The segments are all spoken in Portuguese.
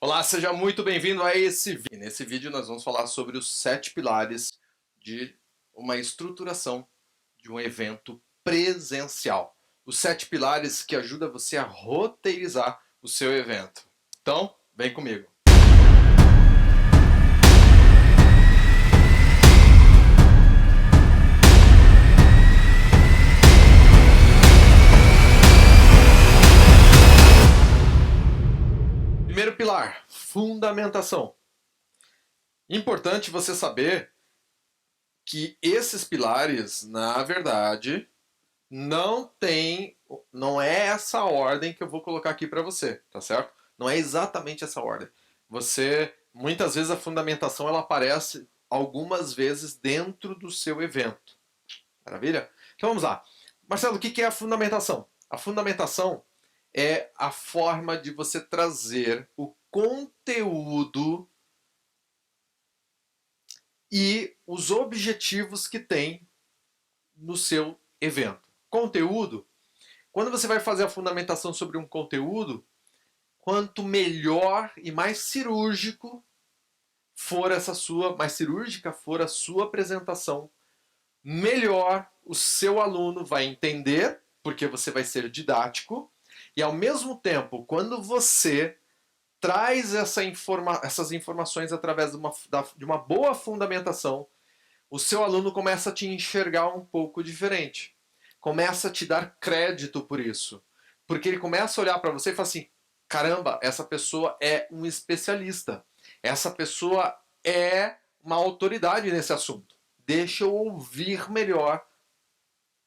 Olá, seja muito bem-vindo a esse vídeo. Nesse vídeo nós vamos falar sobre os 7 pilares de uma estruturação de um evento presencial. Os 7 pilares que ajudam você a roteirizar o seu evento. Então, vem comigo. Primeiro pilar, fundamentação. Importante você saber que esses pilares, na verdade, não é essa ordem que eu vou colocar aqui para você, tá certo? Não é exatamente essa ordem. Muitas vezes a fundamentação ela aparece algumas vezes dentro do seu evento. Maravilha? Então vamos lá. Marcelo, o que é a fundamentação? A fundamentação é a forma de você trazer o conteúdo e os objetivos que tem no seu evento. Conteúdo, quando você vai fazer a fundamentação sobre um conteúdo, quanto melhor e mais cirúrgica for a sua apresentação, melhor o seu aluno vai entender, porque você vai ser didático, e ao mesmo tempo, quando você traz essas informações através de uma boa fundamentação, o seu aluno começa a te enxergar um pouco diferente. Começa a te dar crédito por isso. Porque ele começa a olhar para você e fala assim: caramba, essa pessoa é um especialista. Essa pessoa é uma autoridade nesse assunto. Deixa eu ouvir melhor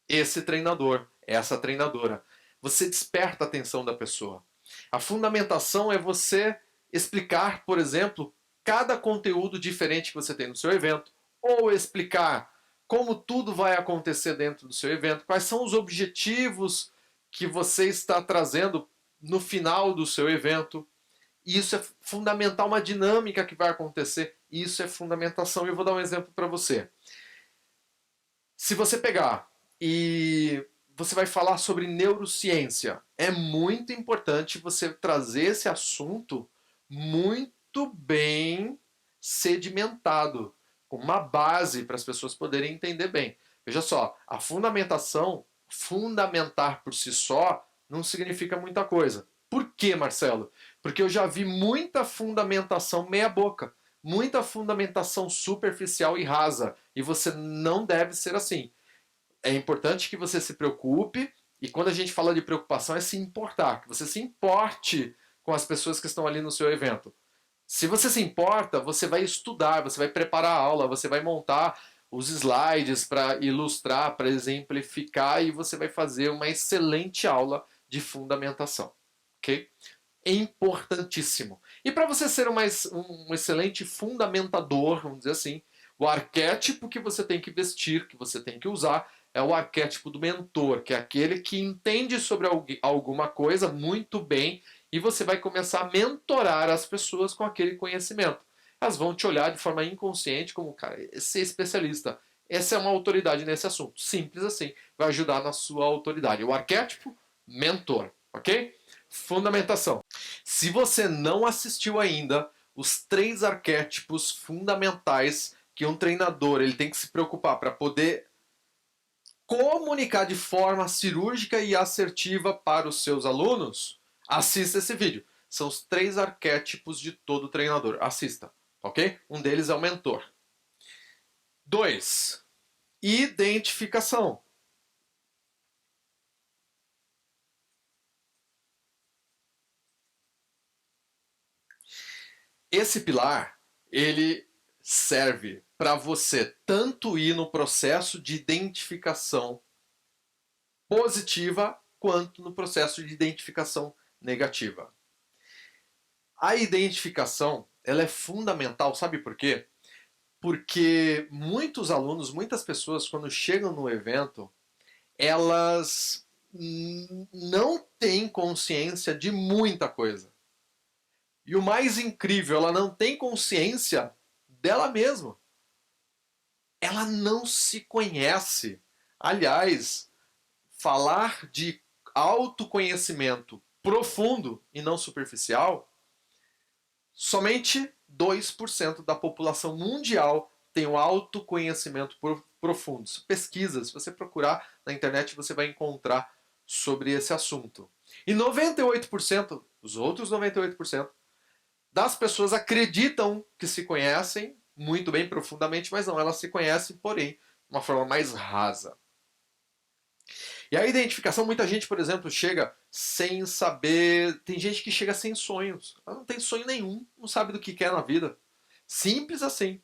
esse treinador, essa treinadora. Você desperta a atenção da pessoa. A fundamentação é você explicar, por exemplo, cada conteúdo diferente que você tem no seu evento, ou explicar como tudo vai acontecer dentro do seu evento, quais são os objetivos que você está trazendo no final do seu evento. Isso é fundamental, uma dinâmica que vai acontecer. Isso é fundamentação. Eu vou dar um exemplo para você. Se você pegar e você vai falar sobre neurociência, é muito importante você trazer esse assunto muito bem sedimentado, com uma base para as pessoas poderem entender bem. Veja só, a fundamentação, fundamentar por si só, não significa muita coisa. Por quê, Marcelo? Porque eu já vi muita fundamentação meia boca, muita fundamentação superficial e rasa, e você não deve ser assim. É importante que você se preocupe, e quando a gente fala de preocupação é se importar, que você se importe com as pessoas que estão ali no seu evento. Se você se importa, você vai estudar, você vai preparar a aula, você vai montar os slides para ilustrar, para exemplificar, e você vai fazer uma excelente aula de fundamentação. Ok? É importantíssimo. E para você ser um excelente fundamentador, vamos dizer assim, o arquétipo que você tem que vestir, que você tem que usar, é o arquétipo do mentor, que é aquele que entende sobre alguma coisa muito bem e você vai começar a mentorar as pessoas com aquele conhecimento. Elas vão te olhar de forma inconsciente como, cara, esse é especialista, essa é uma autoridade nesse assunto. Simples assim, vai ajudar na sua autoridade. O arquétipo, mentor, ok? Fundamentação. Se você não assistiu ainda os 3 arquétipos fundamentais que um treinador ele tem que se preocupar para poder comunicar de forma cirúrgica e assertiva para os seus alunos, assista esse vídeo. São os 3 arquétipos de todo treinador. Assista, ok? Um deles é o mentor. 2. Identificação. Esse pilar, ele serve para você tanto ir no processo de identificação positiva quanto no processo de identificação negativa. A identificação, ela é fundamental, sabe por quê? Porque muitos alunos, muitas pessoas, quando chegam no evento, elas não têm consciência de muita coisa. E o mais incrível, ela não tem consciência dela mesma. Ela não se conhece. Aliás, falar de autoconhecimento profundo e não superficial Somente 2% da população mundial tem o autoconhecimento profundo. Pesquisa, se você procurar na internet, você vai encontrar sobre esse assunto. E 98%, os outros 98%, das pessoas acreditam que se conhecem muito bem, profundamente, mas não, elas se conhecem, porém, de uma forma mais rasa. E a identificação, muita gente, por exemplo, chega sem saber. Tem gente que chega sem sonhos. Ela não tem sonho nenhum, não sabe do que quer na vida. Simples assim.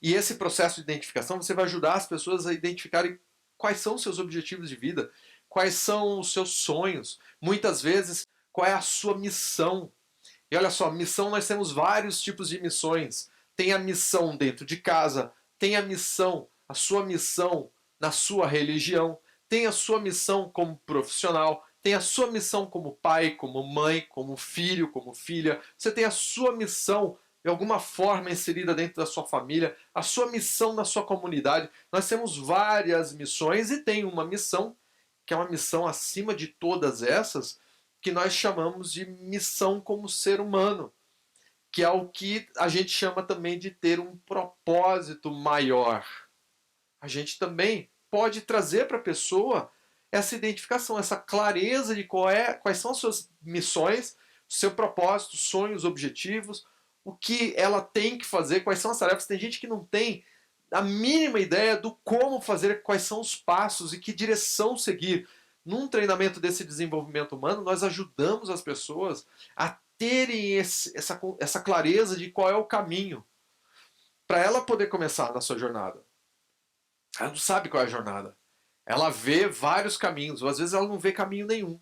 E esse processo de identificação, você vai ajudar as pessoas a identificarem quais são os seus objetivos de vida, quais são os seus sonhos, muitas vezes, qual é a sua missão. E olha só, missão, nós temos vários tipos de missões. Tem a missão dentro de casa, tem a sua missão na sua religião, tem a sua missão como profissional, tem a sua missão como pai, como mãe, como filho, como filha. Você tem a sua missão de alguma forma inserida dentro da sua família, a sua missão na sua comunidade. Nós temos várias missões e tem uma missão, que é uma missão acima de todas essas, que nós chamamos de missão como ser humano, que é o que a gente chama também de ter um propósito maior. A gente também pode trazer para a pessoa essa identificação, essa clareza de quais são as suas missões, seu propósito, sonhos, objetivos, o que ela tem que fazer, quais são as tarefas. Tem gente que não tem a mínima ideia do como fazer, quais são os passos e que direção seguir. Num treinamento desse desenvolvimento humano, nós ajudamos as pessoas a terem essa clareza de qual é o caminho para ela poder começar na sua jornada. Ela não sabe qual é a jornada. Ela vê vários caminhos, ou às vezes ela não vê caminho nenhum.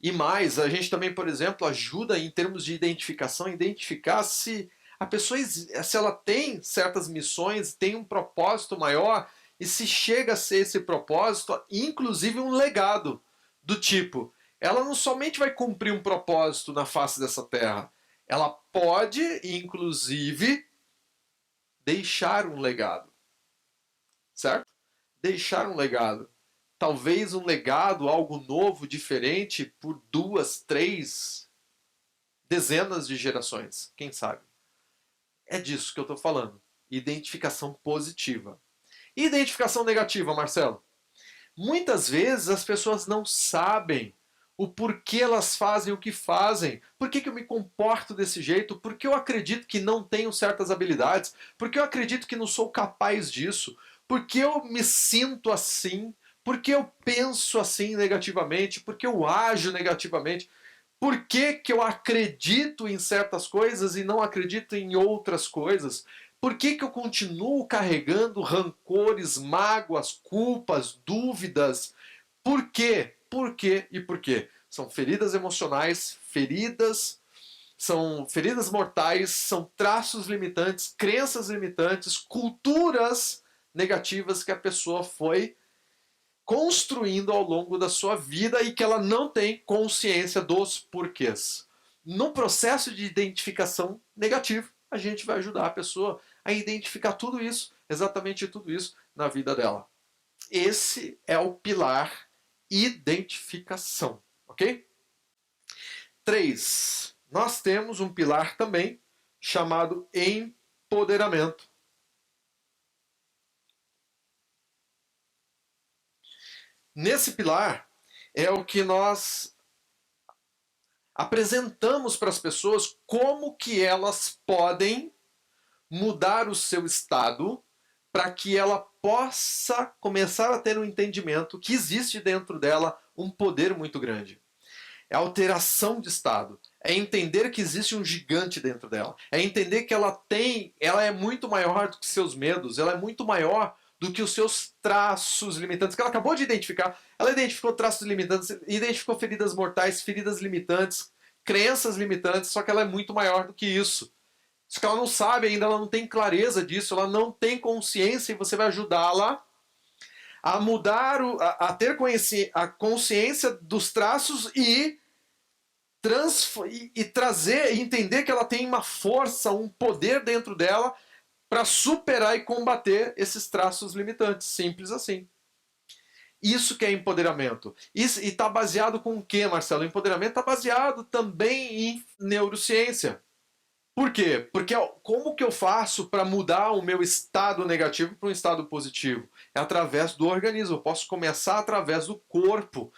E mais, a gente também, por exemplo, ajuda em termos de identificação, identificar se a pessoa, se ela tem certas missões, tem um propósito maior, e se chega a ser esse propósito, inclusive um legado do tipo, ela não somente vai cumprir um propósito na face dessa terra, ela pode, inclusive, deixar um legado. Certo? Deixar um legado. Talvez um legado, algo novo, diferente, por 2, 3 dezenas de gerações. Quem sabe? É disso que eu estou falando. Identificação positiva. E identificação negativa, Marcelo? Muitas vezes as pessoas não sabem o porquê elas fazem o que fazem. Por que eu me comporto desse jeito? Por que eu acredito que não tenho certas habilidades? Por que eu acredito que não sou capaz disso? Por que eu me sinto assim? Por que eu penso assim negativamente? Por que eu ajo negativamente? Por que eu acredito em certas coisas e não acredito em outras coisas? Por que eu continuo carregando rancores, mágoas, culpas, dúvidas? Por quê? Por quê e por quê? São feridas emocionais, são feridas mortais, são traços limitantes, crenças limitantes, culturas negativas que a pessoa foi construindo ao longo da sua vida e que ela não tem consciência dos porquês. No processo de identificação negativa, a gente vai ajudar a pessoa a identificar tudo isso, exatamente tudo isso na vida dela. Esse é o pilar identificação, ok? 3. Nós temos um pilar também chamado empoderamento. Nesse pilar é o que nós apresentamos para as pessoas como que elas podem mudar o seu estado para que ela possa começar a ter um entendimento que existe dentro dela um poder muito grande. É a alteração de estado. É entender que existe um gigante dentro dela. É entender que ela é muito maior do que seus medos, ela é muito maior do que os seus traços limitantes, que ela acabou de identificar. Ela identificou traços limitantes, identificou feridas mortais, feridas limitantes, crenças limitantes, só que ela é muito maior do que isso. Só que ela não sabe ainda, ela não tem clareza disso, ela não tem consciência e você vai ajudá-la a mudar, a ter a consciência dos traços e trazer e entender que ela tem uma força, um poder dentro dela para superar e combater esses traços limitantes. Simples assim. Isso que é empoderamento. E está baseado com o que, Marcelo? O empoderamento está baseado também em neurociência. Por quê? Porque como que eu faço para mudar o meu estado negativo para um estado positivo? É através do organismo. Eu posso começar através do corpo.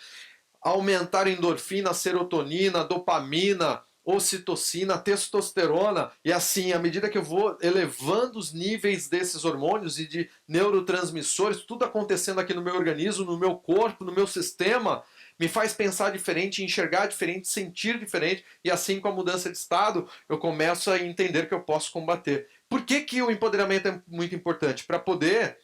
Aumentar endorfina, serotonina, dopamina, ocitocina, testosterona. E assim, à medida que eu vou elevando os níveis desses hormônios e de neurotransmissores, tudo acontecendo aqui no meu organismo, no meu corpo, no meu sistema, me faz pensar diferente, enxergar diferente, sentir diferente, e assim com a mudança de estado, eu começo a entender que eu posso combater. Por que, que o empoderamento é muito importante? Para poder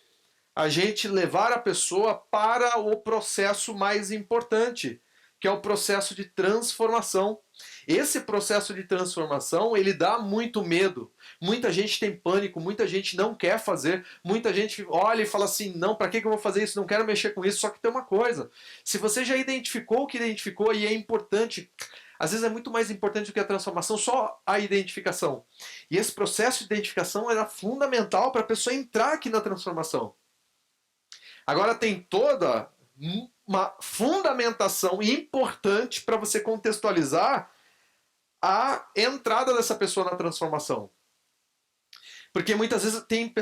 a gente levar a pessoa para o processo mais importante, que é o processo de transformação. Esse processo de transformação, ele dá muito medo. Muita gente tem pânico, muita gente não quer fazer, muita gente olha e fala assim, não, para que eu vou fazer isso? Não quero mexer com isso. Só que tem uma coisa, se você já identificou o que identificou e é importante, às vezes é muito mais importante do que a transformação, só a identificação. E esse processo de identificação era fundamental para a pessoa entrar aqui na transformação. Agora tem toda uma fundamentação importante para você contextualizar a entrada dessa pessoa na transformação. Porque muitas vezes tem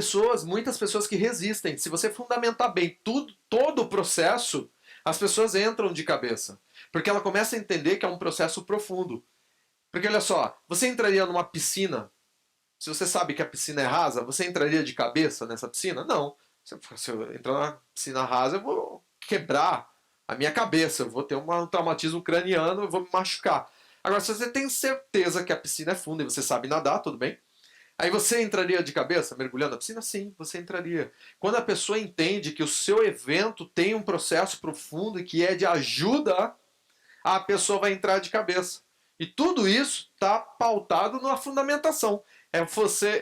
muitas pessoas que resistem. Se você fundamentar bem todo o processo, as pessoas entram de cabeça. Porque ela começa a entender que é um processo profundo. Porque olha só, você entraria numa piscina, se você sabe que a piscina é rasa, você entraria de cabeça nessa piscina? Não. Se eu entrar na piscina rasa, eu vou quebrar a minha cabeça, eu vou ter um traumatismo craniano, eu vou me machucar. Agora, se você tem certeza que a piscina é funda e você sabe nadar, tudo bem. Aí você entraria de cabeça mergulhando na piscina? Sim, você entraria. Quando a pessoa entende que o seu evento tem um processo profundo e que é de ajuda, a pessoa vai entrar de cabeça. E tudo isso está pautado na fundamentação.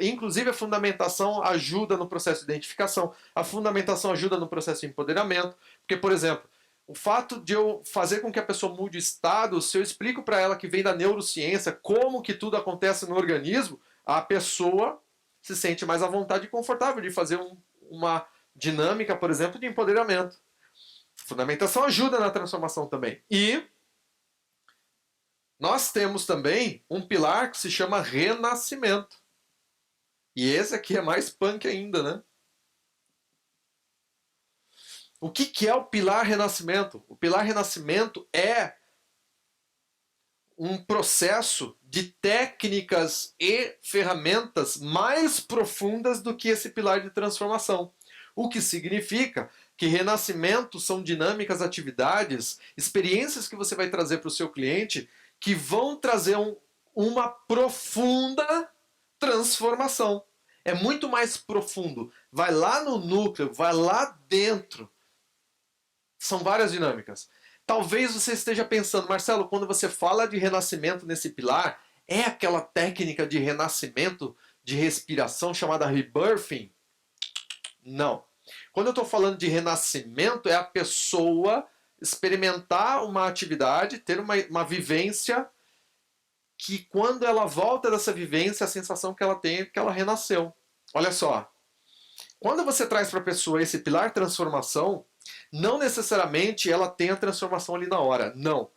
Inclusive a fundamentação ajuda no processo de identificação, a fundamentação ajuda no processo de empoderamento, porque, por exemplo, o fato de eu fazer com que a pessoa mude o estado, se eu explico para ela que vem da neurociência, como que tudo acontece no organismo, a pessoa se sente mais à vontade e confortável de fazer uma dinâmica, por exemplo, de empoderamento. A fundamentação ajuda na transformação também. E nós temos também um pilar que se chama renascimento. E esse aqui é mais punk ainda, né? O que é o pilar renascimento? O pilar renascimento é um processo de técnicas e ferramentas mais profundas do que esse pilar de transformação. O que significa que renascimento são dinâmicas, atividades, experiências que você vai trazer para o seu cliente que vão trazer uma profunda transformação. É muito mais profundo. Vai lá no núcleo, vai lá dentro. São várias dinâmicas. Talvez você esteja pensando, Marcelo, quando você fala de renascimento nesse pilar, é aquela técnica de renascimento de respiração chamada rebirthing? Não. Quando eu estou falando de renascimento, é a pessoa experimentar uma atividade, ter uma vivência que quando ela volta dessa vivência, a sensação que ela tem é que ela renasceu. Olha só, quando você traz para a pessoa esse pilar transformação, não necessariamente ela tem a transformação ali na hora. Não.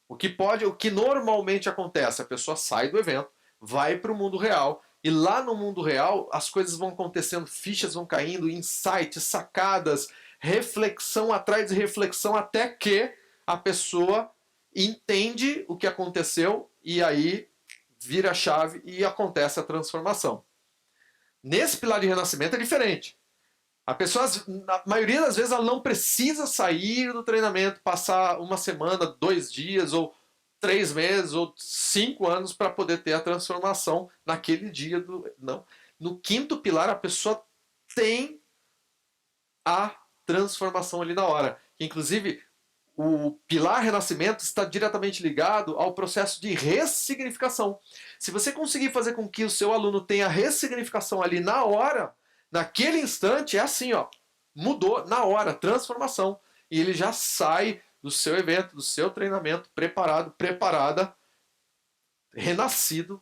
O que normalmente acontece, a pessoa sai do evento, vai para o mundo real, e lá no mundo real as coisas vão acontecendo, fichas vão caindo, insights, sacadas, reflexão atrás de reflexão, até que a pessoa entende o que aconteceu e aí vira a chave e acontece a transformação. Nesse pilar de renascimento é diferente. A pessoa, na maioria das vezes, ela não precisa sair do treinamento, passar uma semana, 2 dias, ou 3 meses, ou 5 anos para poder ter a transformação naquele dia. Não. No quinto pilar, a pessoa tem a transformação ali na hora. Inclusive, o pilar renascimento está diretamente ligado ao processo de ressignificação. Se você conseguir fazer com que o seu aluno tenha ressignificação ali na hora, naquele instante, é assim, ó, mudou na hora, transformação. E ele já sai do seu evento, do seu treinamento, preparado, preparada, renascida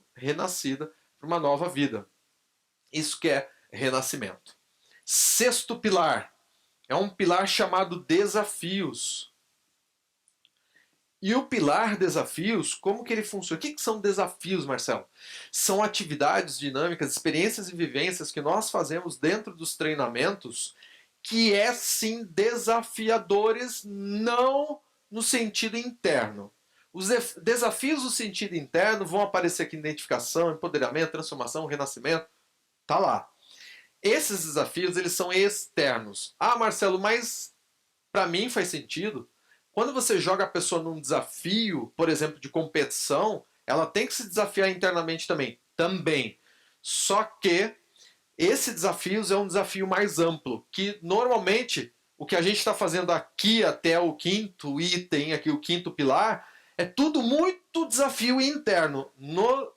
para uma nova vida. Isso que é renascimento. Sexto pilar é um pilar chamado desafios. E o pilar desafios, como que ele funciona? O que são desafios, Marcelo? São atividades dinâmicas, experiências e vivências que nós fazemos dentro dos treinamentos que é sim desafiadores, não no sentido interno. Os desafios no sentido interno vão aparecer aqui: identificação, empoderamento, transformação, renascimento. Tá lá. Esses desafios, eles são externos. Ah, Marcelo, mas para mim faz sentido. Quando você joga a pessoa num desafio, por exemplo, de competição, ela tem que se desafiar internamente também. Também. Só que esse desafio é um desafio mais amplo, que normalmente o que a gente está fazendo aqui até o quinto item, aqui o quinto pilar, é tudo muito desafio interno. No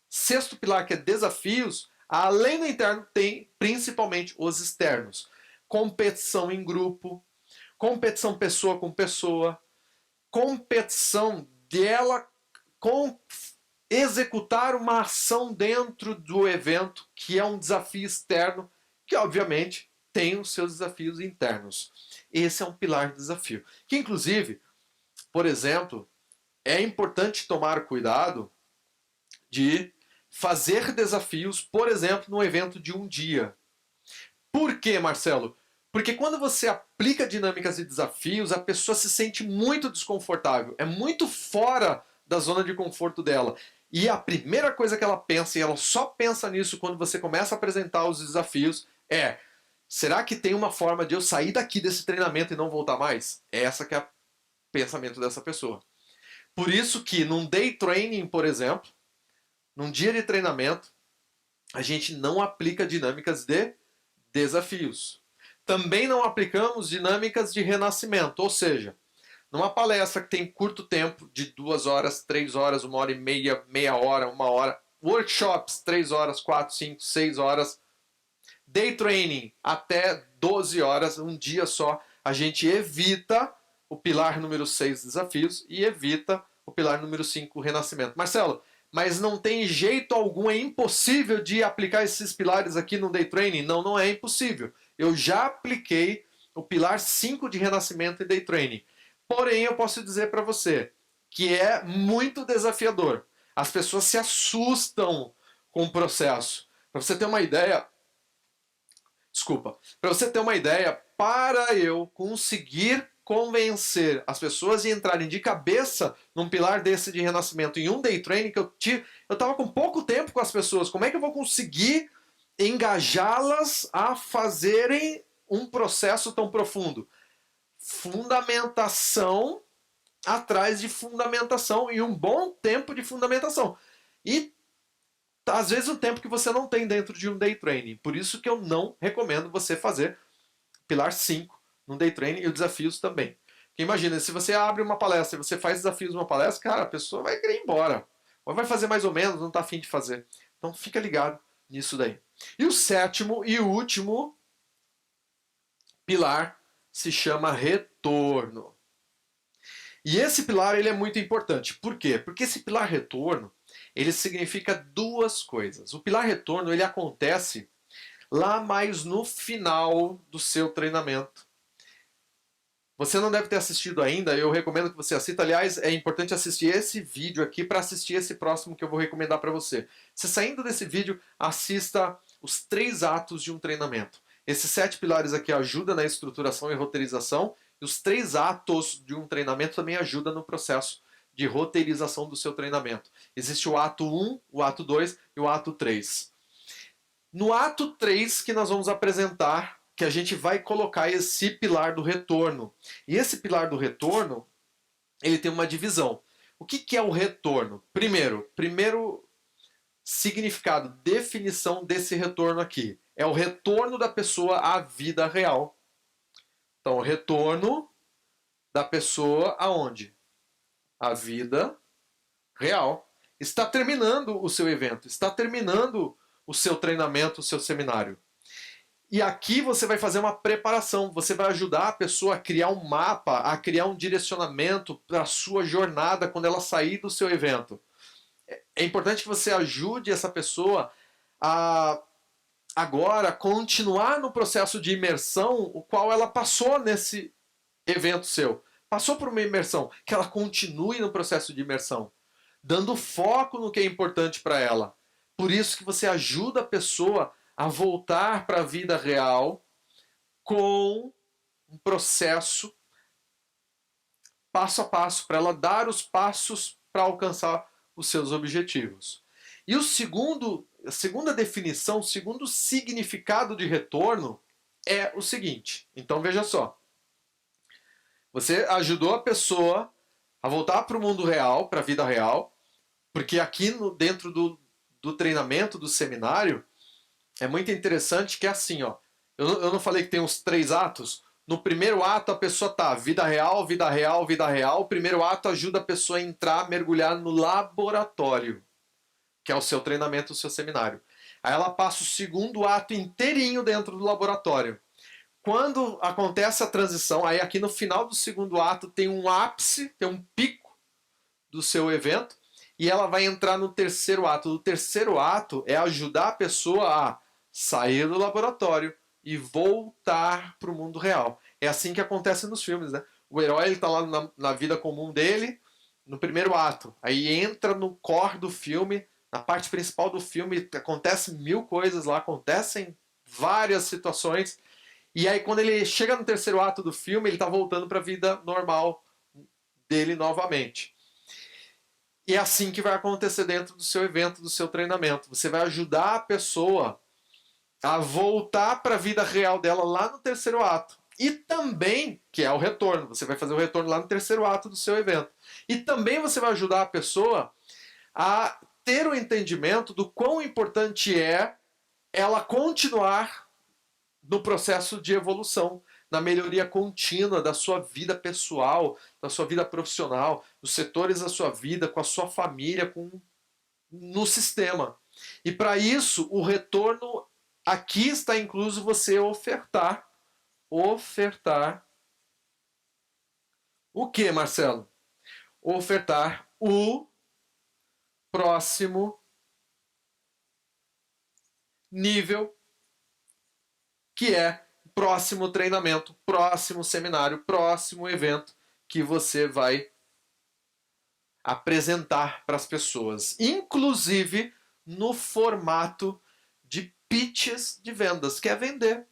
sexto pilar, que é desafios, além do interno, tem principalmente os externos. Competição em grupo, competição pessoa com pessoa, competição dela com executar uma ação dentro do evento, que é um desafio externo, que obviamente tem os seus desafios internos. Esse é um pilar de desafio. Que inclusive, por exemplo, é importante tomar cuidado de fazer desafios, por exemplo, no evento de um dia. Por quê, Marcelo? Porque quando você aplica dinâmicas e desafios, a pessoa se sente muito desconfortável, é muito fora da zona de conforto dela. E a primeira coisa que ela pensa, e ela só pensa nisso quando você começa a apresentar os desafios, é: será que tem uma forma de eu sair daqui desse treinamento e não voltar mais? Essa que é o pensamento dessa pessoa. Por isso que num day training, por exemplo, num dia de treinamento, a gente não aplica dinâmicas de desafios. Também não aplicamos dinâmicas de renascimento, ou seja, numa palestra que tem curto tempo, de 2 horas, 3 horas, 1h30, meia hora, 1 hora, workshops, 3 horas, 4, 5, 6 horas, day training, até 12 horas, um dia só, a gente evita o pilar número 6, desafios, e evita o pilar número 5, renascimento. Marcelo, mas não tem jeito algum, é impossível de aplicar esses pilares aqui no day training? Não, não é impossível. Eu já apliquei o pilar 5 de renascimento e day training. Porém, eu posso dizer para você que é muito desafiador. As pessoas se assustam com o processo. Para você ter uma ideia, para eu conseguir convencer as pessoas a entrarem de cabeça num pilar desse de renascimento em um day training que eu estava com pouco tempo com as pessoas, como é que eu vou conseguir engajá-las a fazerem um processo tão profundo? Fundamentação atrás de fundamentação e um bom tempo de fundamentação. E às vezes um tempo que você não tem dentro de um day training. Por isso que eu não recomendo você fazer pilar 5 num day training e os desafios também. Porque imagina, se você abre uma palestra e você faz desafios numa palestra, cara, a pessoa vai querer ir embora. Ou vai fazer mais ou menos, não está afim de fazer. Então fica ligado nisso daí. E o sétimo e último pilar se chama retorno. E esse pilar ele é muito importante. Por quê? Porque esse pilar retorno, ele significa duas coisas. O pilar retorno, ele acontece lá mais no final do seu treinamento. Você não deve ter assistido ainda, eu recomendo que você assista. Aliás, é importante assistir esse vídeo aqui para assistir esse próximo que eu vou recomendar para você. Se saindo desse vídeo, assista os 3 atos de um treinamento. Esses 7 pilares aqui ajudam na estruturação e roteirização, e os 3 atos de um treinamento também ajudam no processo de roteirização do seu treinamento. Existe o ato 1, o ato 2 e o ato 3. No ato 3 que nós vamos apresentar, que a gente vai colocar esse pilar do retorno. E esse pilar do retorno, ele tem uma divisão. O que é o retorno? Primeiro significado, definição desse retorno aqui. É o retorno da pessoa à vida real. Então, o retorno da pessoa aonde? À vida real. Está terminando o seu evento, está terminando o seu treinamento, o seu seminário. E aqui você vai fazer uma preparação, você vai ajudar a pessoa a criar um mapa, a criar um direcionamento para a sua jornada quando ela sair do seu evento. É importante que você ajude essa pessoa a agora continuar no processo de imersão o qual ela passou nesse evento seu. passou por uma imersão, que ela continue no processo de imersão, dando foco no que é importante para ela. Por isso que você ajuda a pessoa a voltar para a vida real com um processo passo a passo, para ela dar os passos para alcançar os seus objetivos. E a segunda definição, o segundo significado de retorno é o seguinte. Então veja só. Você ajudou a pessoa a voltar para o mundo real, para a vida real, porque aqui dentro do treinamento, do seminário, é muito interessante que é assim, ó. Eu não falei que tem os 3 atos? No primeiro ato a pessoa tá vida real, vida real, vida real. O primeiro ato ajuda a pessoa a entrar, mergulhar no laboratório, que é o seu treinamento, o seu seminário. Aí ela passa o segundo ato inteirinho dentro do laboratório. Quando acontece a transição, aí aqui no final do segundo ato tem um ápice, tem um pico do seu evento, e ela vai entrar no terceiro ato. O terceiro ato é ajudar a pessoa a sair do laboratório e voltar para o mundo real. É assim que acontece nos filmes, né? O herói está lá na vida comum dele, no primeiro ato. Aí entra no core do filme, na parte principal do filme, acontecem 1000 coisas lá, acontecem várias situações. E aí quando ele chega no terceiro ato do filme, ele está voltando para a vida normal dele novamente. E é assim que vai acontecer dentro do seu evento, do seu treinamento. Você vai ajudar a pessoa a voltar para a vida real dela lá no terceiro ato. E também, que é o retorno, você vai fazer o retorno lá no terceiro ato do seu evento. E também você vai ajudar a pessoa a ter o entendimento do quão importante é ela continuar no processo de evolução, na melhoria contínua da sua vida pessoal, da sua vida profissional, dos setores da sua vida, com a sua família, no sistema. E para isso, o retorno aqui está incluso você ofertar o que, Marcelo? Ofertar o próximo nível, que é o próximo treinamento, próximo seminário, próximo evento que você vai apresentar para as pessoas, inclusive no formato de pitches de vendas, que é vender.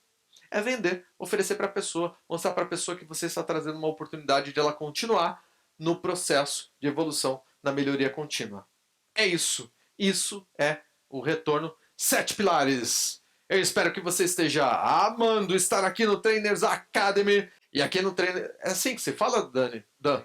É vender, oferecer para a pessoa, mostrar para a pessoa que você está trazendo uma oportunidade de ela continuar no processo de evolução, na melhoria contínua. É isso. Isso é o retorno 7 pilares. Eu espero que você esteja amando estar aqui no Trainers Academy. E aqui no Trainer... É assim que se fala, Dani? Dan?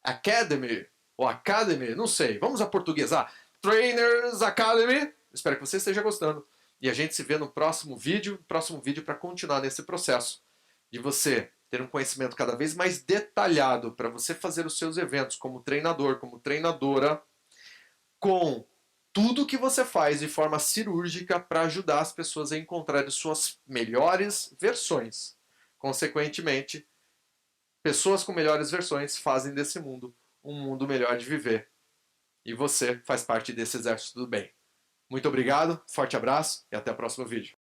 Academy? Ou Academy? Não sei. Vamos aportuguesar. Trainers Academy. Espero que você esteja gostando. E a gente se vê no próximo vídeo para continuar nesse processo de você ter um conhecimento cada vez mais detalhado para você fazer os seus eventos como treinador, como treinadora, com tudo que você faz de forma cirúrgica para ajudar as pessoas a encontrarem suas melhores versões. Consequentemente, pessoas com melhores versões fazem desse mundo um mundo melhor de viver. E você faz parte desse exército do bem. Muito obrigado, forte abraço e até o próximo vídeo.